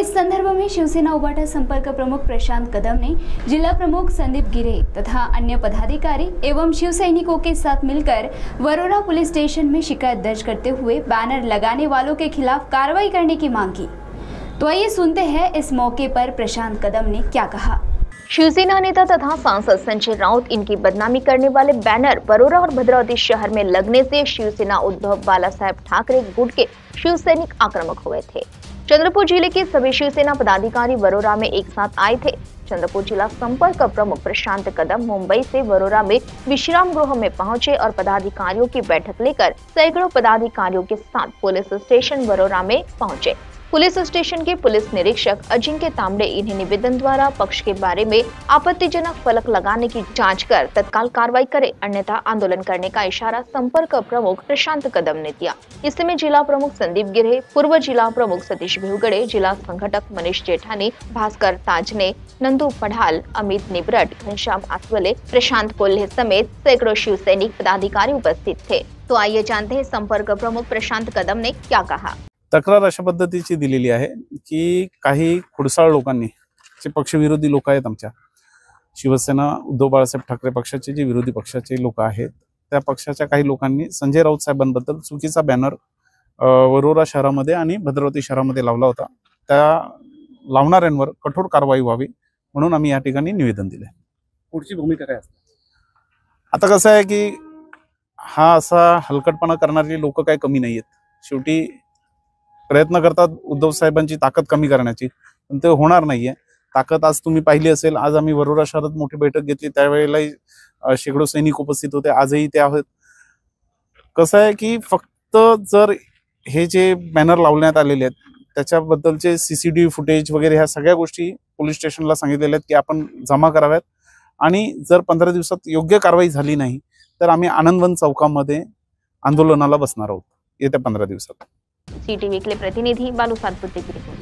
इस संदर्भ में शिवसेना उबाटा संपर्क प्रमुख प्रशांत कदम ने जिला प्रमुख संदीप गिरे तथा अन्य पदाधिकारी एवं शिव सैनिकों के साथ मिलकर वरोरा पुलिस स्टेशन में शिकायत दर्ज करते हुए बैनर लगाने वालों के खिलाफ कार्रवाई करने की मांग की। तो आइए सुनते हैं इस मौके पर प्रशांत कदम ने क्या कहा। शिवसेना नेता तथा सांसद संजय राउत इनकी बदनामी करने वाले बैनर वरोरा और भद्रावती शहर में लगने से शिवसेना उद्धव बालासाहेब ठाकरे गुट के शिव सैनिक आक्रामक हुए थे। चंद्रपुर जिले के सभी शिवसेना पदाधिकारी वरोरा में एक साथ आए थे। चंद्रपुर जिला संपर्क प्रमुख प्रशांत कदम मुंबई से वरोरा में विश्राम गृह में पहुंचे और पदाधिकारियों की बैठक लेकर सैकड़ों पदाधिकारियों के साथ पुलिस स्टेशन वरोरा में पहुंचे। पुलिस स्टेशन के पुलिस निरीक्षक अजिंक्य तांबड़े इन्हें निवेदन द्वारा पक्ष के बारे में आपत्तिजनक फलक लगाने की जांच कर तत्काल कार्रवाई करे, अन्यथा आंदोलन करने का इशारा संपर्क प्रमुख प्रशांत कदम ने दिया। इस समय जिला प्रमुख संदीप गिरे, पूर्व जिला प्रमुख सतीश भिवगड़े, जिला संगठक मनीष जेठानी, भास्कर ताजने, नंदू पढ़ाल, अमित निबरट, घनश्याम आसवले, प्रशांत कोल्हे समेत सैकड़ों शिव सैनिक पदाधिकारी उपस्थित थे। तो आइए जानते हैं संपर्क प्रमुख प्रशांत कदम ने क्या कहा। तक्रार अशा पद्धतीची दिलेली आहे की काही खुडसाळ लोकांनी, जे पक्षविरोधी लोक आहेत, आमच्या शिवसेना उद्धव बाळासाहेब ठाकरे पक्षाचे जे विरोधी पक्षाचे लोक आहेत, त्या पक्षाच्या काही लोकांनी संजय राऊत साहेबांबद्दल चुकीचा बॅनर वरोरा शहरामध्ये आणि भद्रावती शहरामध्ये लावला होता। त्या लावणाऱ्यांवर कठोर कारवाई व्हावी म्हणून आम्ही या ठिकाणी निवेदन दिले। पुढची भूमिका काय असते? आता कसं आहे की हा असा हलकटपणा करणारे लोक काही कमी नाहीयेत। शेवटी प्रयत्न करतात उद्धव साहेबांची ताकद कमी करण्याची, पण ते होणार नाहीये। ताकद आज तुम्ही पाहिली असेल, आज आम्ही वरोरा शहरात मोठी बैठक घेतली, त्यावेळेला शेकडो सैनिक उपस्थित होते, आजही ते आहेत। कसं आहे की फक्त जर हे जे बॅनर लावण्यात आलेले आहेत त्याच्याबद्दलचे सीसीटीव्ही फुटेज वगैरे ह्या सगळ्या गोष्टी पोलीस स्टेशनला सांगितलेल्या आहेत की आपण जमा कराव्यात, आणि जर 15 दिवसात योग्य कारवाई झाली नाही तर आम्ही आनंदवन चौकामध्ये आंदोलनाला बसणार आहोत येत्या 15 दिवसात। सीटीवी के लिए प्रतिनिधि बालू सातपुते की रिपोर्ट।